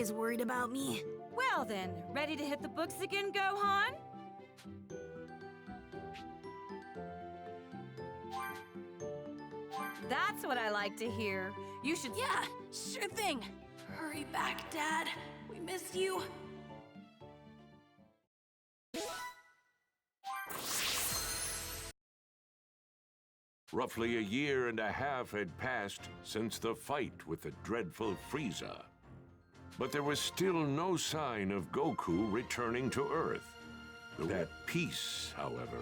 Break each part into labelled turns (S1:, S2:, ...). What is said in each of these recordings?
S1: always worried about me.
S2: Well then, ready to hit the books again, Gohan? That's what I like to hear. You should...
S1: Yeah, sure thing. Hurry back, Dad. We miss you.
S3: Roughly a year and a half had passed since the fight with the dreadful Frieza. But there was still no sign of Goku returning to Earth. That peace, however,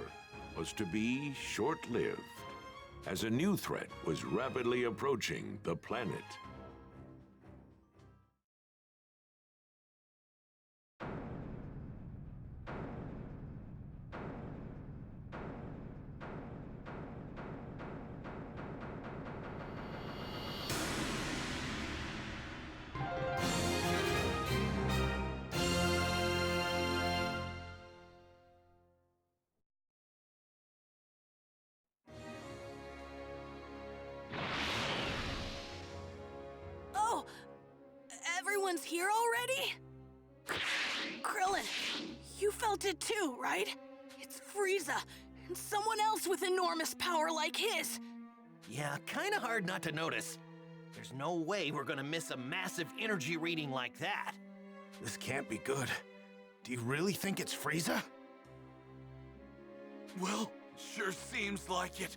S3: was to be short-lived, as a new threat was rapidly approaching the planet.
S1: Oh, everyone's here already? Krillin, you felt it too, right? It's Frieza, and someone else with enormous power like his.
S4: Yeah, kinda hard not to notice. There's no way we're gonna miss a massive energy reading like that.
S5: This can't be good. Do you really think it's Frieza?
S6: Well, sure seems like it.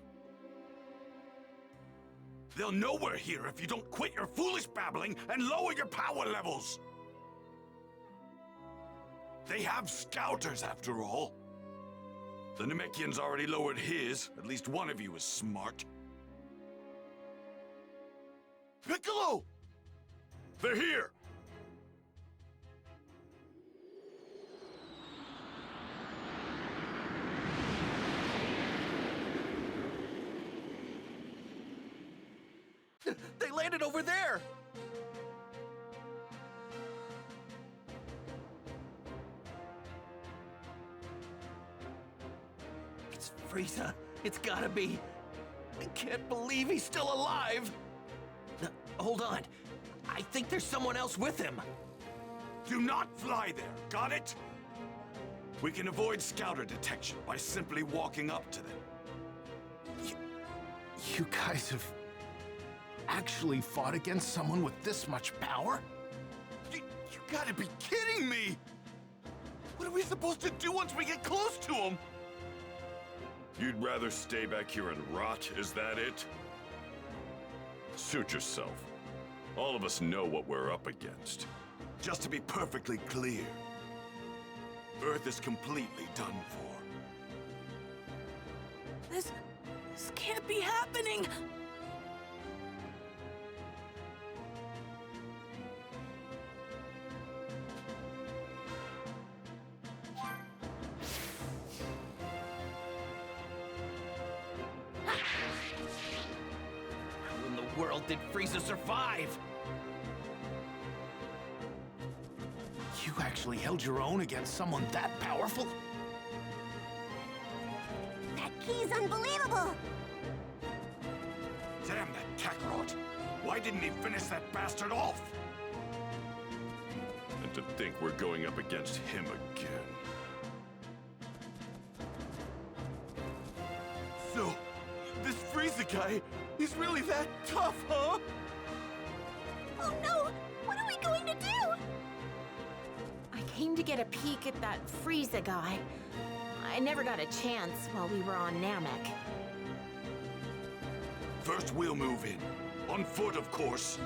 S6: They'll know we're here if you don't quit your foolish babbling and lower your power levels. They have scouters, after all. The Namekian's already lowered his. At least one of you is smart. Piccolo! They're here!
S4: They landed over there! It's Frieza. It's gotta be. I can't believe he's still alive. Hold on. I think there's someone else with him.
S6: Do not fly there, got it? We can avoid scouter detection by simply walking up to them.
S5: You guys have actually fought against someone with this much power?
S6: You gotta be kidding me! What are we supposed to do once we get close to him? You'd rather stay back here and rot, is that it? Suit yourself. All of us know what we're up against. Just to be perfectly clear, Earth is completely done for.
S1: This can't be happening.
S4: How in the world did Frieza survive?
S5: You actually held your own against someone that powerful?
S7: That key's unbelievable!
S6: Damn that Kakarot! Why didn't he finish that bastard off? And to think we're going up against him again. So, this Frieza guy, he's really that tough, huh?
S7: Oh no! What are we going to do?
S8: I came to get a peek at that Frieza guy. I never got a chance while we were on Namek.
S6: First we'll move in. On foot, of course.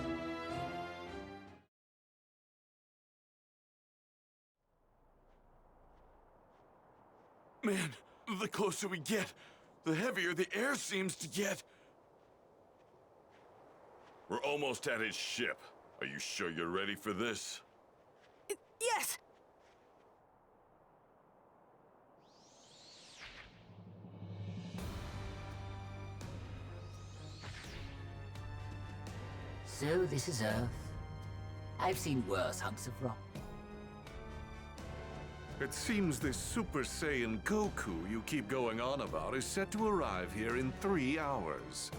S6: Man, the closer we get, the heavier the air seems to get. We're almost at his ship. Are you sure you're ready for this?
S1: Yes!
S9: So this is Earth. I've seen worse hunks of rock.
S10: It seems this Super Saiyan Goku you keep going on about is set to arrive here in 3 hours.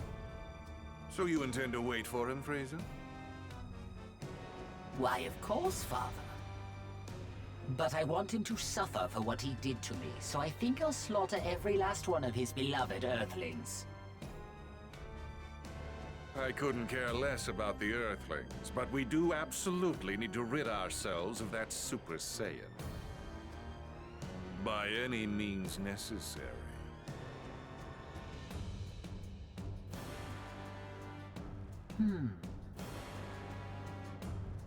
S10: So you intend to wait for him, Frieza?
S9: Why, of course, Father. But I want him to suffer for what he did to me, so I think I'll slaughter every last one of his beloved Earthlings.
S10: I couldn't care less about the Earthlings, but we do absolutely need to rid ourselves of that Super Saiyan. By any means necessary.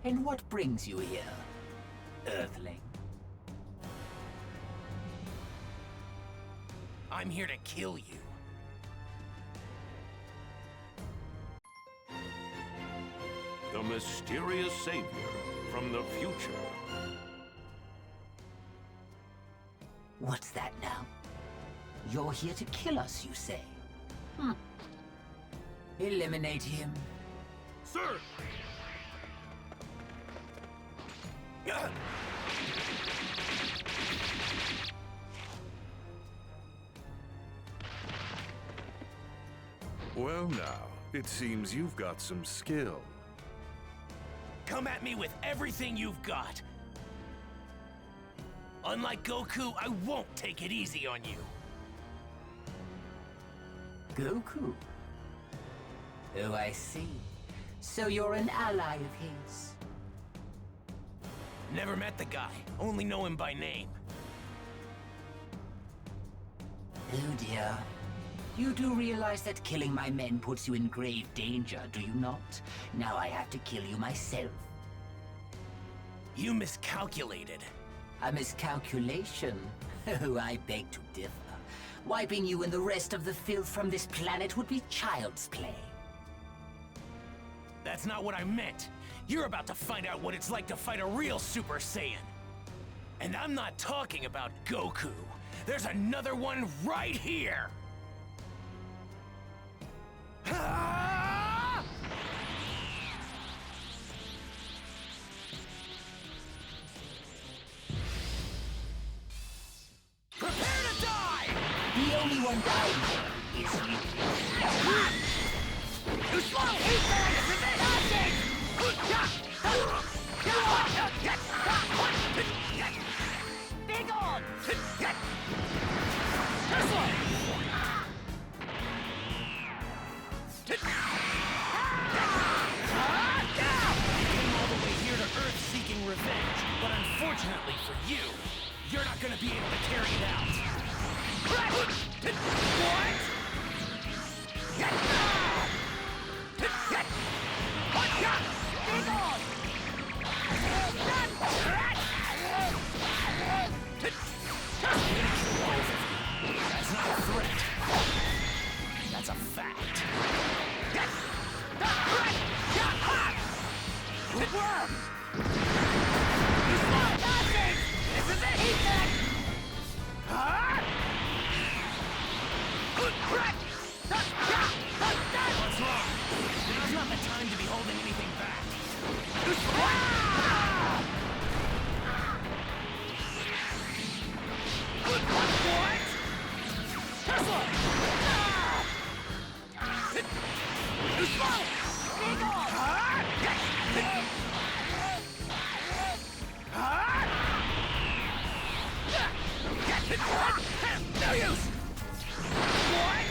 S9: And what brings you here, Earthling?
S4: I'm here to kill you.
S3: The mysterious savior from the future.
S9: What's that now? You're here to kill us, you say? Eliminate him.
S6: Sir!
S10: Well now, it seems you've got some skill.
S4: Come at me with everything you've got. Unlike Goku, I won't take it easy on you.
S9: Goku? Oh, I see. So you're an ally of his.
S4: Never met the guy, only know him by name.
S9: Oh dear. You do realize that killing my men puts you in grave danger, do you not? Now I have to kill you myself.
S4: You miscalculated.
S9: A miscalculation? Oh, I beg to differ. Wiping you and the rest of the filth from this planet would be child's play.
S4: That's not what I meant. You're about to find out what it's like to fight a real Super Saiyan. And I'm not talking about Goku. There's another one right here! Ah! Prepare to die!
S9: The only one dying here is you.
S4: Too slow! This is it! Big on! Tesla! Came all the way here to Earth seeking revenge, but unfortunately for you, you're not gonna be able to carry it out. What? That's not a threat. That's a fact. This is it! What's wrong? Now's not the time to be holding anything back. What? Tesla! Too slow! Big on! No use! What?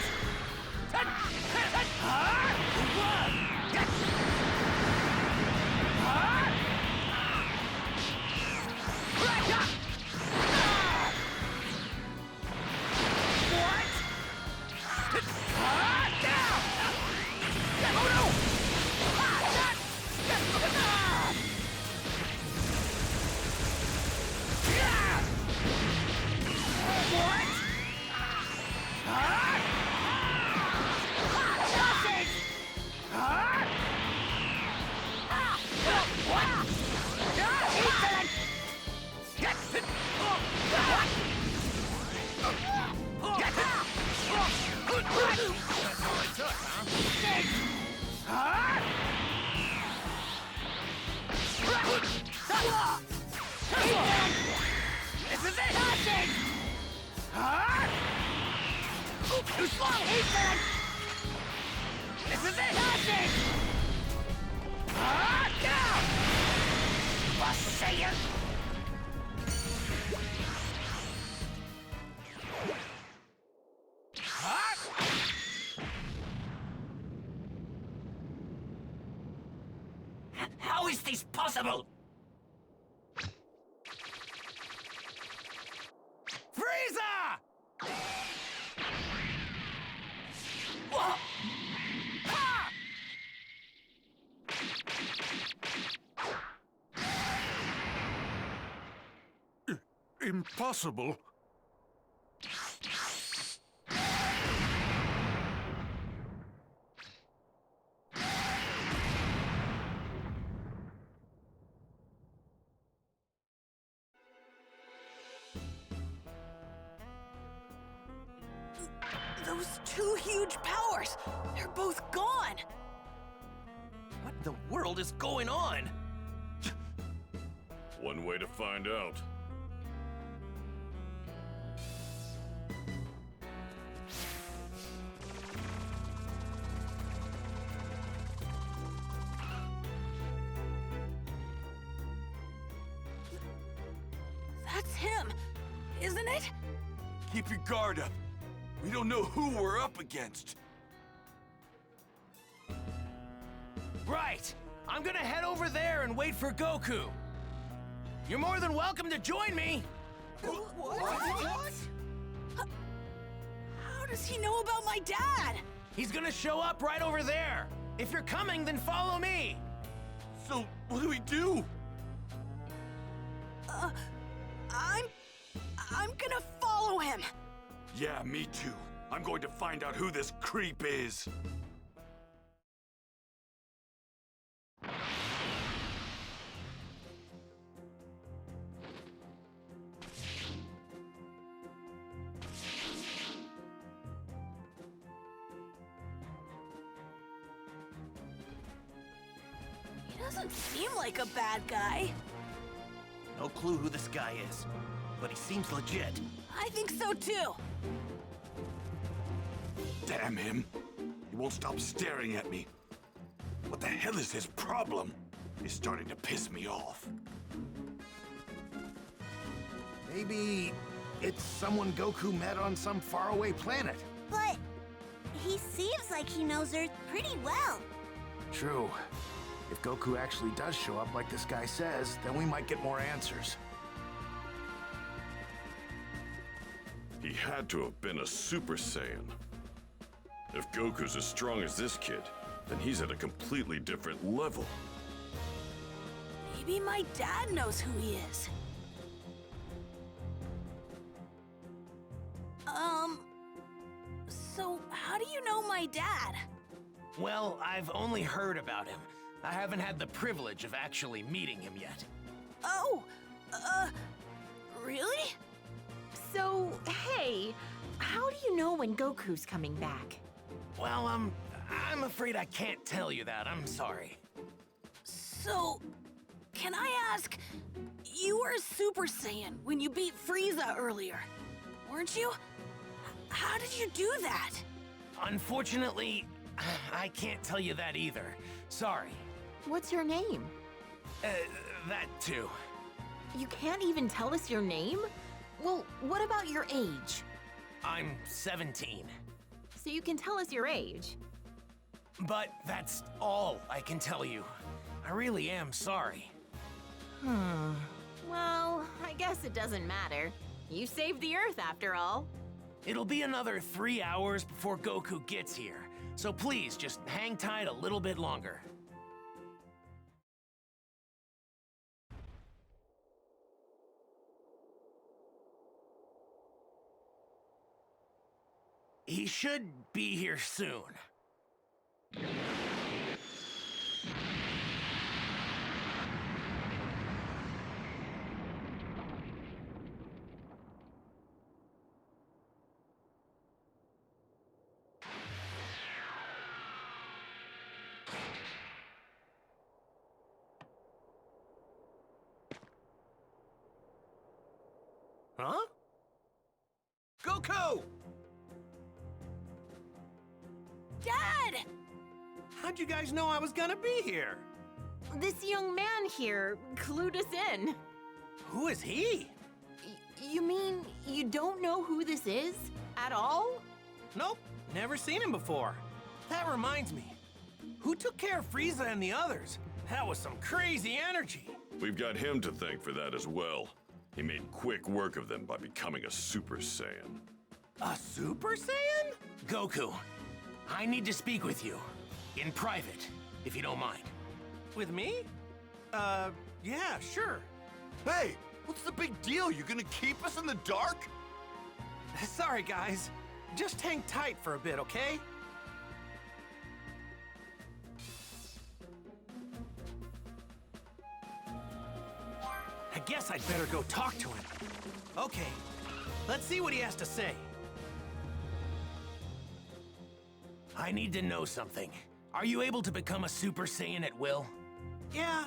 S4: Too slow! This is it! Now!
S9: Saiyan! How is this possible?
S4: Frieza!
S9: Wha-
S4: Ha!
S10: Impossible.
S1: Those two huge powers, they're both gone.
S4: What in the world is going on?
S6: One way to find out.
S1: That's him, isn't it?
S6: Keep your guard up. We don't know who we're up against.
S4: Right! I'm gonna head over there and wait for Goku. You're more than welcome to join me!
S1: What? How does he know about my dad?
S4: He's gonna show up right over there. If you're coming, then follow me.
S6: So, what do we do?
S1: I'm gonna follow him.
S6: Yeah, me too. I'm going to find out who this creep is.
S1: He doesn't seem like a bad guy.
S4: No clue who this guy is, but he seems legit.
S1: I think so too.
S6: Damn him. He won't stop staring at me. What the hell is his problem? He's starting to piss me off.
S5: Maybe it's someone Goku met on some faraway planet.
S7: But he seems like he knows Earth pretty well.
S5: True. If Goku actually does show up like this guy says, then we might get more answers.
S6: He had to have been a Super Saiyan. If Goku's as strong as this kid, then he's at a completely different level.
S1: Maybe my dad knows who he is. So how do you know my dad?
S4: Well, I've only heard about him. I haven't had the privilege of actually meeting him yet.
S1: Oh, really?
S8: So, hey, how do you know when Goku's coming back?
S4: Well, I'm afraid I can't tell you that. I'm sorry.
S1: So, can I ask, you were a Super Saiyan when you beat Frieza earlier, weren't you? How did you do that?
S4: Unfortunately, I can't tell you that either. Sorry.
S8: What's your name?
S4: That too.
S8: You can't even tell us your name? Well, what about your age?
S4: I'm 17.
S8: So you can tell us your age.
S4: But that's all I can tell you. I really am sorry.
S8: Well, I guess it doesn't matter. You saved the Earth after all.
S4: It'll be another 3 hours before Goku gets here, so please just hang tight a little bit longer. He should be here soon. Huh? Goku!
S1: Dad!
S4: How'd you guys know I was gonna be here?
S8: This young man here clued us in.
S4: Who is he?
S8: You mean you don't know who this is? At all?
S4: Nope, never seen him before. That reminds me. Who took care of Frieza and the others? That was some crazy energy.
S6: We've got him to thank for that as well. He made quick work of them by becoming a Super Saiyan.
S4: A Super Saiyan? Goku, I need to speak with you. In private, if you don't mind. With me? Yeah, sure.
S6: Hey, what's the big deal? You gonna keep us in the dark?
S4: Sorry, guys. Just hang tight for a bit, okay? I guess I'd better go talk to him. Okay, let's see what he has to say. I need to know something. Are you able to become a Super Saiyan at will? Yeah,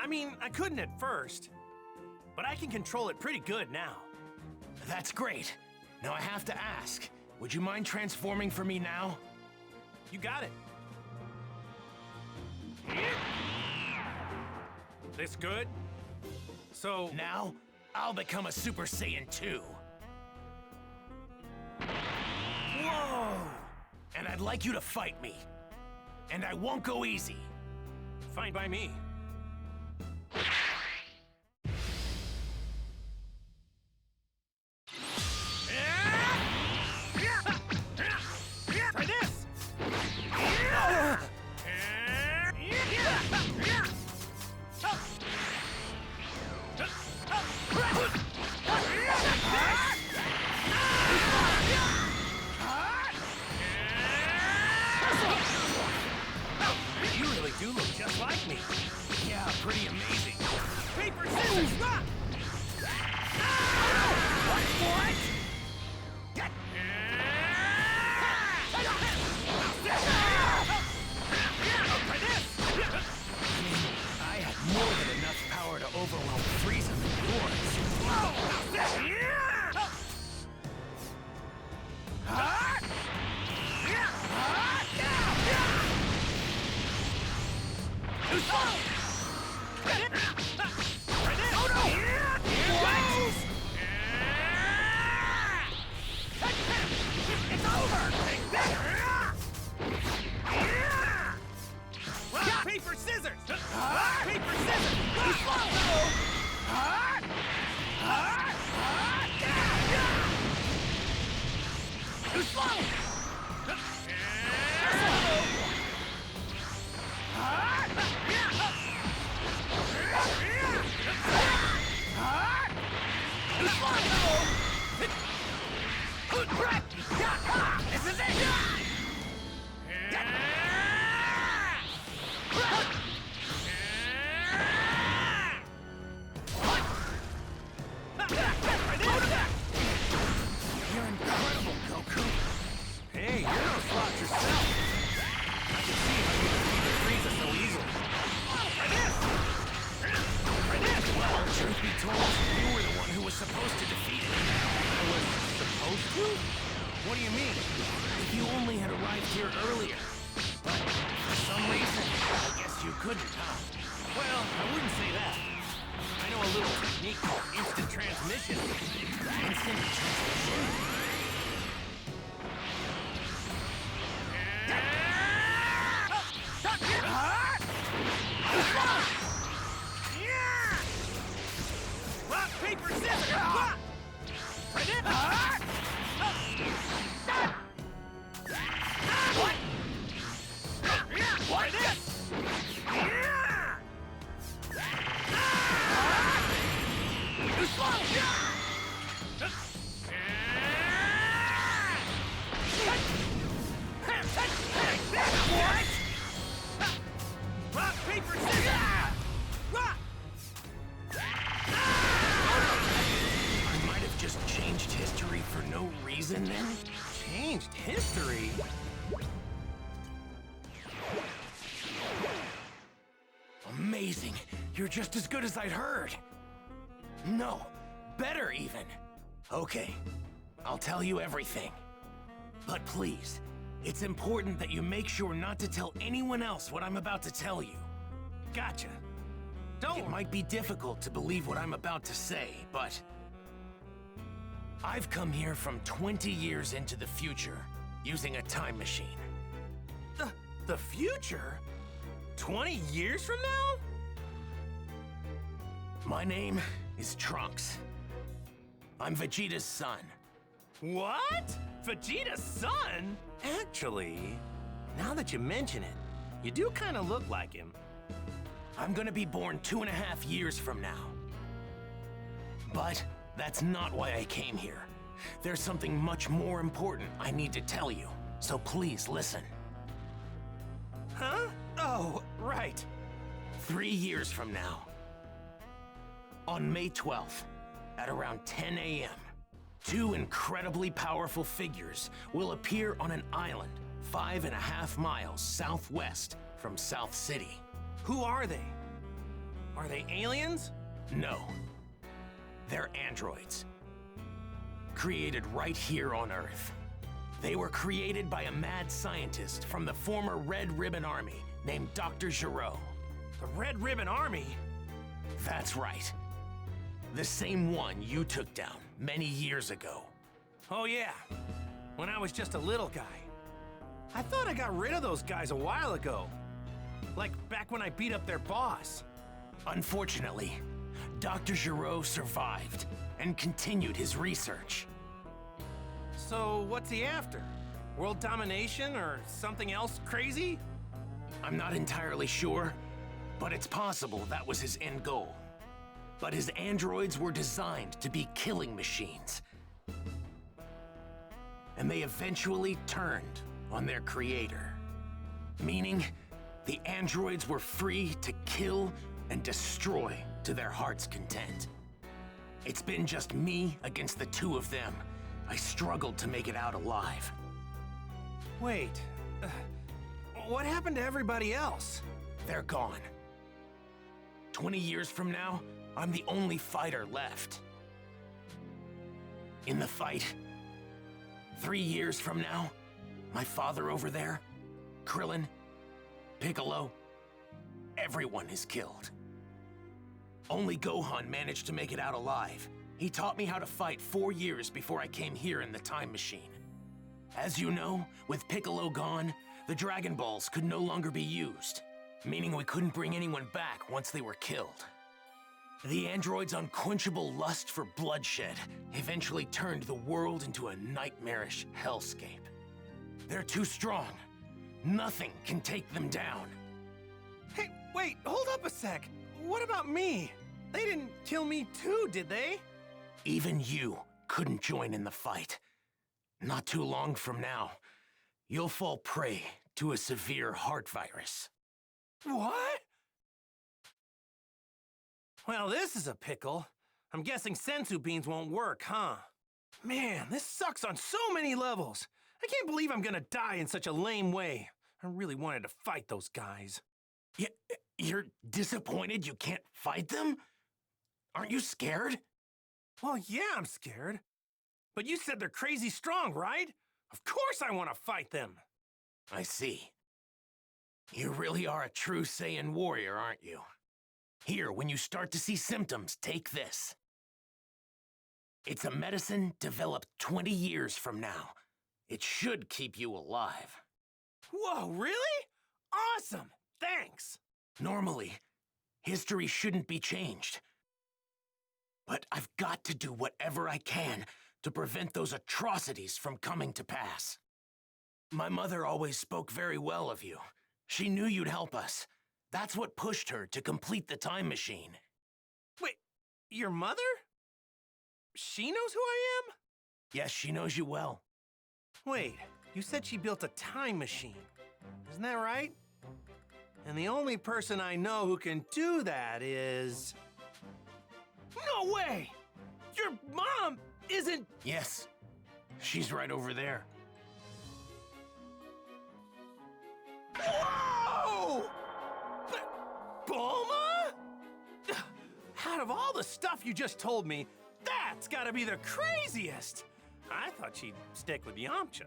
S4: I mean, I couldn't at first, but I can control it pretty good now. That's great. Now I have to ask, would you mind transforming for me now? You got it. This good? So now, I'll become a Super Saiyan 2. Whoa! And I'd like you to fight me. And I won't go easy. Fine by me. Try this! You really do look just like me. Yeah, pretty amazing. Paper, scissors, rock! What? Get! Try this! I had more than enough power to overwhelm Frieza than yours. It's over! Rock, paper, scissors! Rock, paper, scissors! Too slow! Too slow! This is it! You're incredible, Goku. Hey, you're no slouch yourself. I can see how you defeated Frieza so easily. Try this! Try this! Well, truth be told, you were the one who was supposed to defeat it. I was supposed to? What do you mean? If you only had arrived here earlier. But for some reason, I guess you couldn't, huh? Well, I wouldn't say that. I know a little technique called instant transmission. Instant transmission? Rock, paper, scissors! Try this! What? Try this! Too slow! What? Rock, paper, scissors! Rock! I might have just changed history for no reason then? Changed history? Amazing. You're just as good as I'd heard. No, better even. Okay, I'll tell you everything. But please, it's important that you make sure not to tell anyone else what I'm about to tell you. Gotcha.
S5: It might be difficult to believe what I'm about to say, but I've come here from 20 years into the future using a time machine.
S4: The future? 20 years from now?
S5: My name is Trunks. I'm Vegeta's son.
S4: What? Vegeta's son? Actually, now that you mention it, you do kind of look like him.
S5: I'm gonna be born 2.5 years from now. But that's not why I came here. There's something much more important I need to tell you, so please listen.
S4: Huh? Oh, right.
S5: 3 years from now, on May 12th, at around 10 a.m., 2 incredibly powerful figures will appear on an island 5.5 miles southwest from South City.
S4: Who are they? Are they aliens?
S5: No. They're androids. Created right here on Earth. They were created by a mad scientist from the former Red Ribbon Army named Dr. Giro.
S4: The Red Ribbon Army?
S5: That's right. The same one you took down many years ago.
S4: Oh yeah, when I was just a little guy. I thought I got rid of those guys a while ago. Like back when I beat up their boss.
S5: Unfortunately, Dr. Giro survived and continued his research.
S4: So what's he after? World domination or something else crazy?
S5: I'm not entirely sure, but it's possible that was his end goal. But his androids were designed to be killing machines. And they eventually turned on their creator. Meaning, the androids were free to kill and destroy to their heart's content. It's been just me against the 2 of them. I struggled to make it out alive.
S4: Wait, what happened to everybody else?
S5: They're gone. 20 years from now, I'm the only fighter left. In the fight, 3 years from now, my father over there, Krillin, Piccolo, everyone is killed. Only Gohan managed to make it out alive. He taught me how to fight 4 years before I came here in the time machine. As you know, with Piccolo gone, the Dragon Balls could no longer be used, meaning we couldn't bring anyone back once they were killed. The android's unquenchable lust for bloodshed eventually turned the world into a nightmarish hellscape. They're too strong. Nothing can take them down.
S4: Hey, wait, hold up a sec. What about me? They didn't kill me too, did they?
S5: Even you couldn't join in the fight. Not too long from now, you'll fall prey to a severe heart virus.
S4: What? Well, this is a pickle. I'm guessing sensu beans won't work, huh? Man, this sucks on so many levels. I can't believe I'm gonna die in such a lame way. I really wanted to fight those guys.
S5: You're disappointed you can't fight them? Aren't you scared?
S4: Well, yeah, I'm scared. But you said they're crazy strong, right? Of course I want to fight them.
S5: I see. You really are a true Saiyan warrior, aren't you? Here, when you start to see symptoms, take this. It's a medicine developed 20 years from now. It should keep you alive.
S4: Whoa, really? Awesome! Thanks!
S5: Normally, history shouldn't be changed. But I've got to do whatever I can to prevent those atrocities from coming to pass. My mother always spoke very well of you. She knew you'd help us. That's what pushed her to complete the time machine.
S4: Wait, your mother? She knows who I am?
S5: Yes, she knows you well.
S4: Wait, you said she built a time machine. Isn't that right? And the only person I know who can do that is... No way! Your mom isn't...
S5: Yes, she's right over there.
S4: Whoa! Bulma? Out of all the stuff you just told me, that's gotta be the craziest! I thought she'd stick with Yamcha.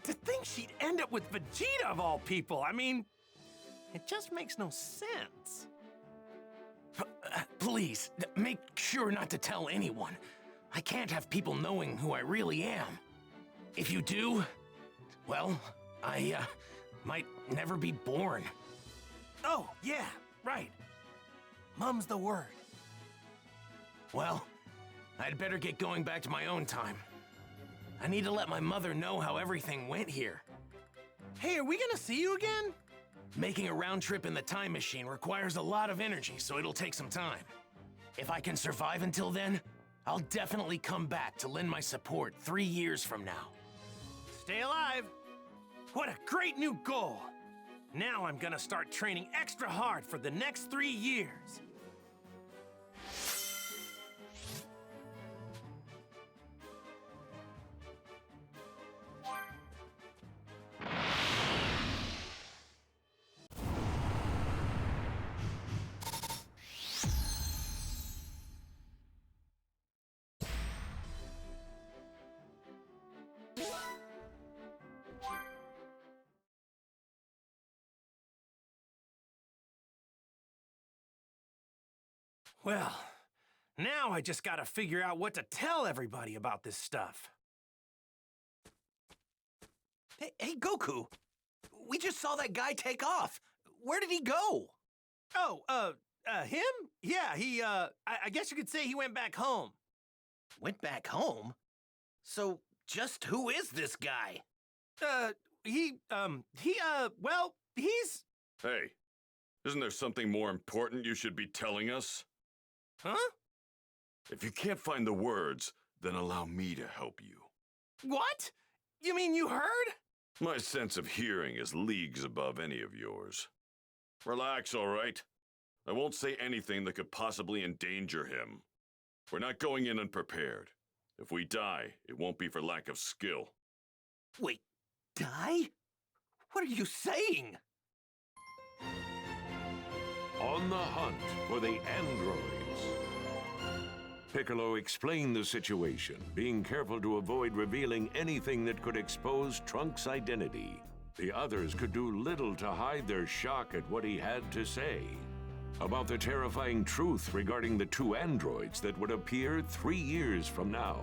S4: To think she'd end up with Vegeta of all people, I mean... It just makes no sense.
S5: Please, make sure not to tell anyone. I can't have people knowing who I really am. If you do, well, I might never be born.
S4: Oh, yeah, right. Mum's the word.
S5: Well, I'd better get going back to my own time. I need to let my mother know how everything went here.
S4: Hey, are we gonna see you again?
S5: Making a round trip in the time machine requires a lot of energy, so it'll take some time. If I can survive until then, I'll definitely come back to lend my support 3 years from now.
S4: Stay alive. What a great new goal. Now I'm gonna start training extra hard for the next 3 years. Well, now I just gotta figure out what to tell everybody about this stuff.
S11: Hey, Goku! We just saw that guy take off. Where did he go?
S4: Oh, him? Yeah, I guess you could say he went back home.
S11: Went back home? So, just who is this guy?
S4: Well, he's...
S6: Hey, isn't there something more important you should be telling us?
S4: Huh?
S6: If you can't find the words, then allow me to help you.
S4: What? You mean you heard?
S6: My sense of hearing is leagues above any of yours. Relax, all right? I won't say anything that could possibly endanger him. We're not going in unprepared. If we die, it won't be for lack of skill.
S11: Wait, die? What are you saying?
S3: On the hunt for the androids. Piccolo explained the situation, being careful to avoid revealing anything that could expose Trunks' identity. The others could do little to hide their shock at what he had to say about the terrifying truth regarding the 2 androids that would appear 3 years from now.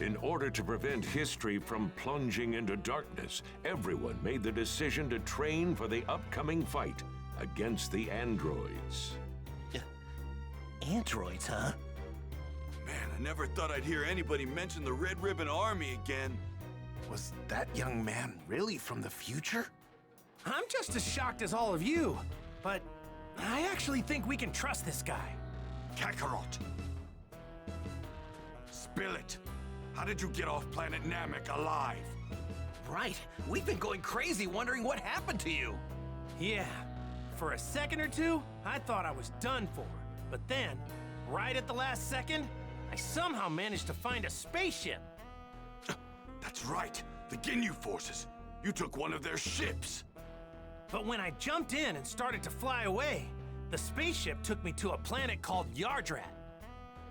S3: In order to prevent history from plunging into darkness, everyone made the decision to train for the upcoming fight against the androids.
S11: Androids, huh?
S6: Man, I never thought I'd hear anybody mention the Red Ribbon Army again.
S11: Was that young man really from the future?
S4: I'm just as shocked as all of you, but I actually think we can trust this guy.
S6: Kakarot! Spill it! How did you get off planet Namek alive?
S11: Right. We've been going crazy wondering what happened to you.
S4: Yeah. For a second or two, I thought I was done for. But then, right at the last second, I somehow managed to find a spaceship.
S6: That's right. The Ginyu forces. You took one of their ships.
S4: But when I jumped in and started to fly away, the spaceship took me to a planet called Yardrat.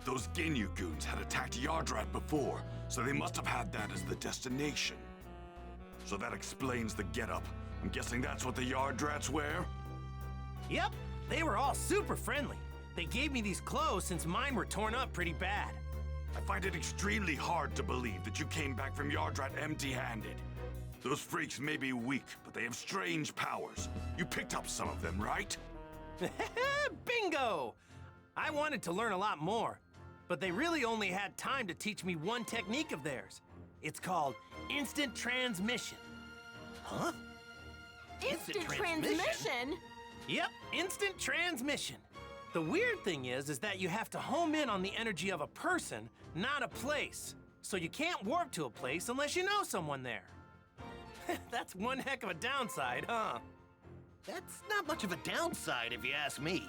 S6: Those Ginyu goons had attacked Yardrat before, so they must have had that as the destination. So that explains the getup. I'm guessing that's what the Yardrats wear?
S4: Yep, they were all super friendly. They gave me these clothes since mine were torn up pretty bad.
S6: I find it extremely hard to believe that you came back from Yardrat empty-handed. Those freaks may be weak, but they have strange powers. You picked up some of them, right?
S4: Bingo! I wanted to learn a lot more, but they really only had time to teach me one technique of theirs. It's called instant transmission.
S11: Huh?
S8: Instant transmission?
S4: Yep, instant transmission. The weird thing is that you have to home in on the energy of a person, not a place. So you can't warp to a place unless you know someone there. That's one heck of a downside, huh?
S11: That's not much of a downside if you ask me.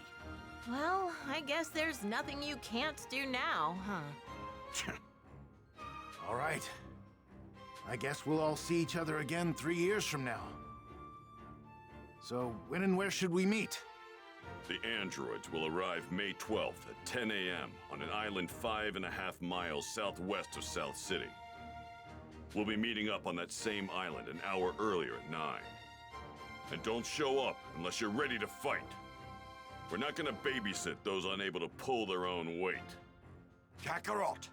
S8: Well, I guess there's nothing you can't do now, huh?
S12: All right. I guess we'll all see each other again 3 years from now. So, when and where should we meet?
S6: The androids will arrive May 12th at 10 a.m. on an island 5.5 miles southwest of South City. We'll be meeting up on that same island an hour earlier at 9. And don't show up unless you're ready to fight. We're not gonna babysit those unable to pull their own weight.
S13: Kakarot,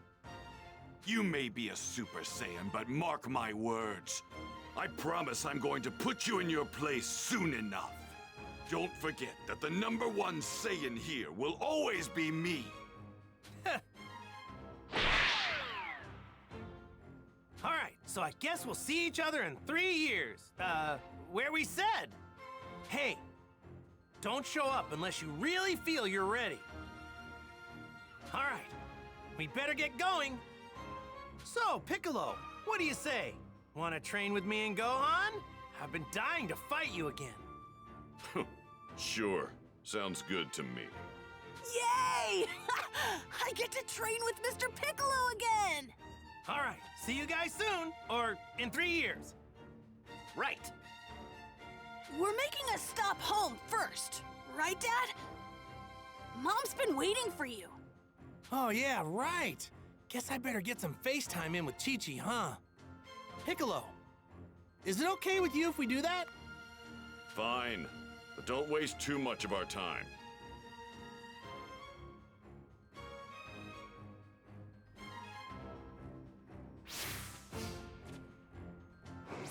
S13: you may be a Super Saiyan, but mark my words. I promise I'm going to put you in your place soon enough. Don't forget that the #1 Saiyan here will always be me.
S4: All right, so I guess we'll see each other in 3 years. Where we said. Hey, don't show up unless you really feel you're ready. All right, we better get going. So, Piccolo, what do you say? Want to train with me and Gohan? I've been dying to fight you again.
S6: Sure, sounds good to me.
S1: Yay! I get to train with Mr. Piccolo again!
S4: All right, see you guys soon, or in 3 years. Right.
S1: We're making a stop home first, right, Dad? Mom's been waiting for you.
S4: Oh, yeah, right. Guess I better get some FaceTime in with Chi-Chi, huh? Piccolo, is it okay with you if we do that?
S6: Fine, but don't waste too much of our time.